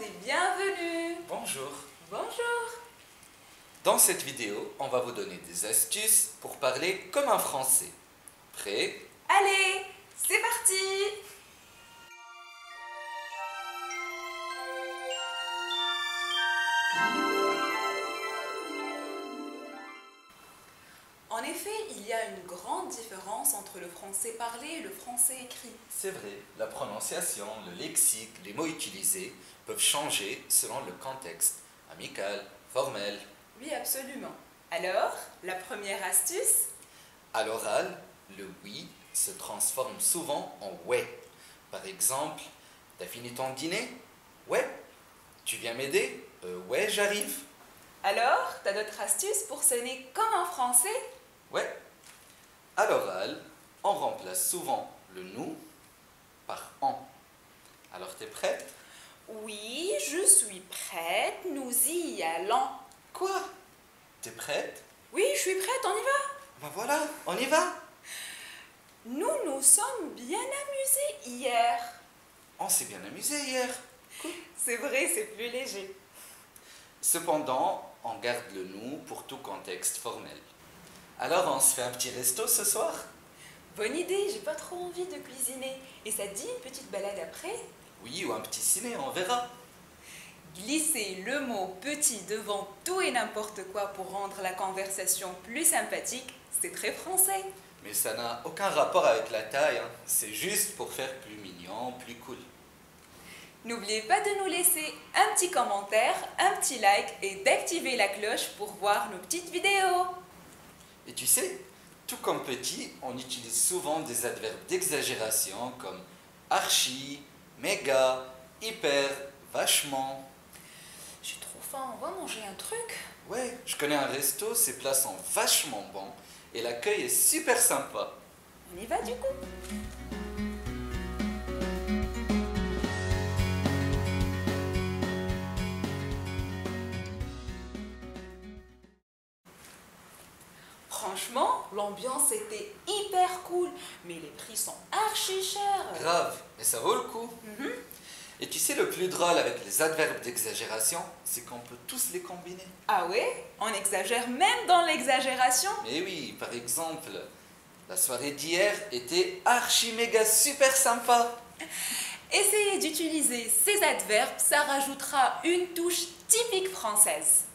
et bienvenue. Bonjour. Bonjour. Dans cette vidéo, on va vous donner des astuces pour parler comme un Français. Prêt? Allez, c'est parti. En effet, il y a une grande différence entre le français parlé et le français écrit. C'est vrai, la prononciation, le lexique, les mots utilisés peuvent changer selon le contexte, amical, formel. Oui, absolument. Alors, la première astuce? À l'oral, le oui se transforme souvent en ouais. Par exemple, t'as fini ton dîner? Ouais. Tu viens m'aider? Ouais, j'arrive. Alors, t'as d'autres astuces pour sonner comme un français? Ouais. À l'oral, on remplace souvent le nous par en. Alors, t'es prête? Oui, je suis prête, nous y allons. Quoi? T'es prête? Oui, je suis prête, on y va. Ben voilà, on y va. Nous nous sommes bien amusés hier. On s'est bien amusé hier. Cool. C'est vrai, c'est plus léger. Cependant, on garde le nous pour tout contexte formel. Alors, on se fait un petit resto ce soir? Bonne idée, j'ai pas trop envie de cuisiner. Et ça te dit une petite balade après? Oui, ou un petit ciné, on verra. Glisser le mot petit devant tout et n'importe quoi pour rendre la conversation plus sympathique, c'est très français. Mais ça n'a aucun rapport avec la taille, hein. C'est juste pour faire plus mignon, plus cool. N'oubliez pas de nous laisser un petit commentaire, un petit like et d'activer la cloche pour voir nos petites vidéos. Et tu sais, tout comme petit, on utilise souvent des adverbes d'exagération comme archi, méga, hyper, vachement. J'ai trop faim, on va manger un truc? Ouais, je connais un resto, ses plats sont vachement bons et l'accueil est super sympa. On y va du coup. Franchement, l'ambiance était hyper cool, mais les prix sont archi chers. Grave, mais ça vaut le coup. Mhm. Et tu sais, le plus drôle avec les adverbes d'exagération, c'est qu'on peut tous les combiner. Ah ouais? On exagère même dans l'exagération? Mais oui, par exemple, la soirée d'hier était archi méga super sympa. Essayez d'utiliser ces adverbes, ça rajoutera une touche typique française.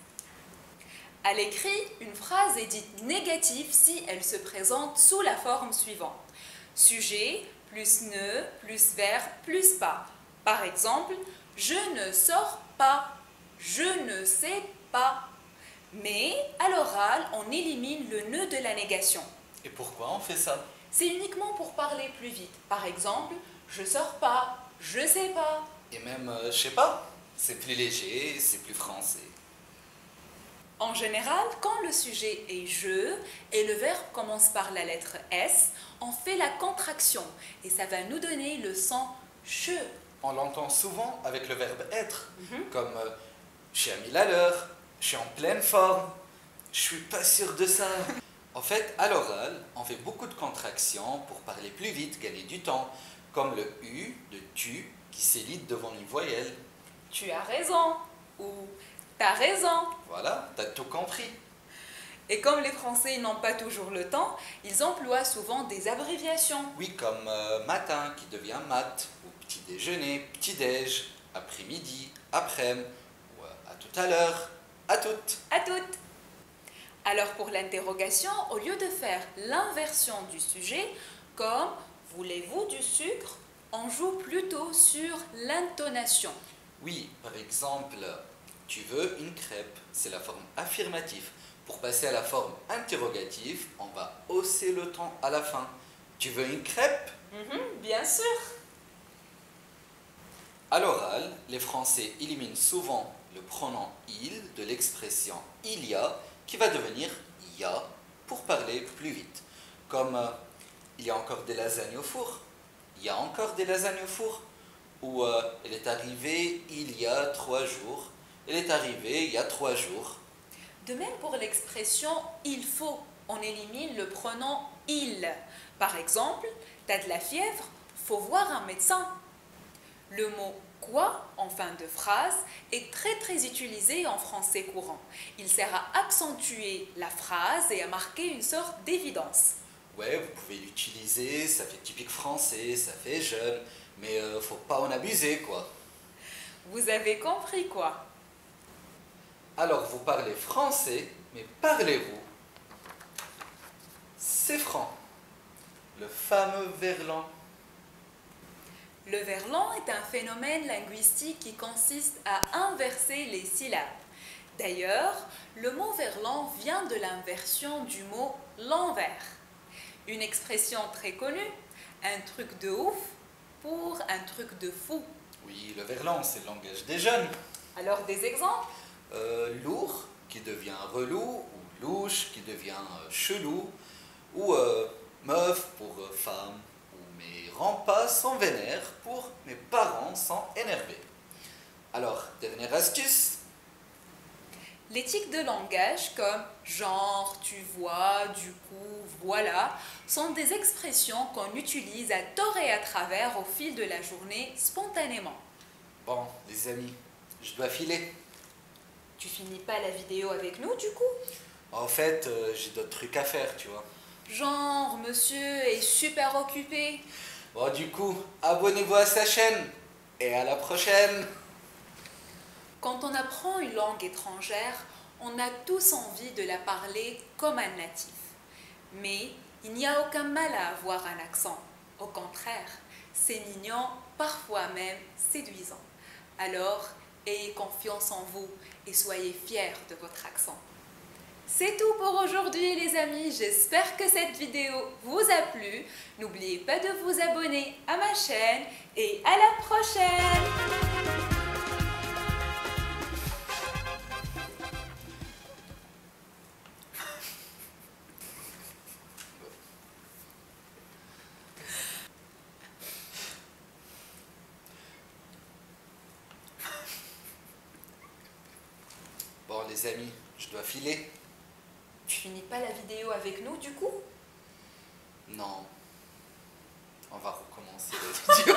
À l'écrit, une phrase est dite négative si elle se présente sous la forme suivante. Sujet plus ne plus verbe plus pas. Par exemple, je ne sors pas, je ne sais pas. Mais à l'oral, on élimine le ne de la négation. Et pourquoi on fait ça? C'est uniquement pour parler plus vite. Par exemple, je sors pas, je sais pas. Et même, je sais pas, c'est plus léger, c'est plus français. En général, quand le sujet est je et le verbe commence par la lettre S, on fait la contraction et ça va nous donner le son je. On l'entend souvent avec le verbe être, comme je suis à 1000 à l'heure, je suis en pleine forme, je suis pas sûr de ça. En fait, à l'oral, on fait beaucoup de contractions pour parler plus vite, gagner du temps, comme le U de tu qui s'élite devant une voyelle. Tu as raison ou t'as raison. Voilà, t'as tout compris. Et comme les Français n'ont pas toujours le temps, ils emploient souvent des abréviations. Oui, comme matin qui devient mat, ou petit déjeuner, petit déj, après-midi, après-midi, ou à tout à l'heure, à toutes. À toutes. Alors pour l'interrogation, au lieu de faire l'inversion du sujet, comme voulez-vous du sucre, on joue plutôt sur l'intonation. Oui, par exemple, tu veux une crêpe, c'est la forme affirmative. Pour passer à la forme interrogative, on va hausser le ton à la fin. Tu veux une crêpe? Bien sûr. À l'oral, les Français éliminent souvent le pronom il de l'expression il y a qui va devenir ya pour parler plus vite. Comme il y a encore des lasagnes au four, il y a encore des lasagnes au four. Ou elle est arrivée il y a 3 jours, elle est arrivée il y a 3 jours. De même pour l'expression il faut, on élimine le pronom il. Par exemple, t'as de la fièvre, faut voir un médecin. Le mot quoi en fin de phrase est très utilisé en français courant. Il sert à accentuer la phrase et à marquer une sorte d'évidence. Ouais, vous pouvez l'utiliser, ça fait typique français, ça fait jeune, mais faut pas en abuser, quoi. Vous avez compris quoi? Alors, vous parlez français, mais parlez-vous? C'est franc. Le fameux verlan. Le verlan est un phénomène linguistique qui consiste à inverser les syllabes. D'ailleurs, le mot verlan vient de l'inversion du mot l'envers. Une expression très connue, un truc de ouf pour un truc de fou. Oui, le verlan, c'est le langage des jeunes. Alors des exemples? Lourd qui devient relou, ou louche qui devient chelou, ou meuf pour femme, ou mes grands-pas sont vénères pour mes parents sont énervés. Alors, dernière astuce. Les tics de langage comme genre, tu vois, du coup, voilà, sont des expressions qu'on utilise à tort et à travers au fil de la journée spontanément. Bon, les amis, je dois filer. Tu finis pas la vidéo avec nous du coup? En fait, j'ai d'autres trucs à faire, tu vois. Genre, monsieur est super occupé. Bon, du coup, abonnez-vous à sa chaîne et à la prochaine. Quand on apprend une langue étrangère, on a tous envie de la parler comme un natif. Mais il n'y a aucun mal à avoir un accent. Au contraire, c'est mignon, parfois même séduisant. Alors, ayez confiance en vous et soyez fiers de votre accent. C'est tout pour aujourd'hui les amis, j'espère que cette vidéo vous a plu. N'oubliez pas de vous abonner à ma chaîne et à la prochaine! Bon, les amis, je dois filer. Tu finis pas la vidéo avec nous du coup? Non. On va recommencer la vidéo.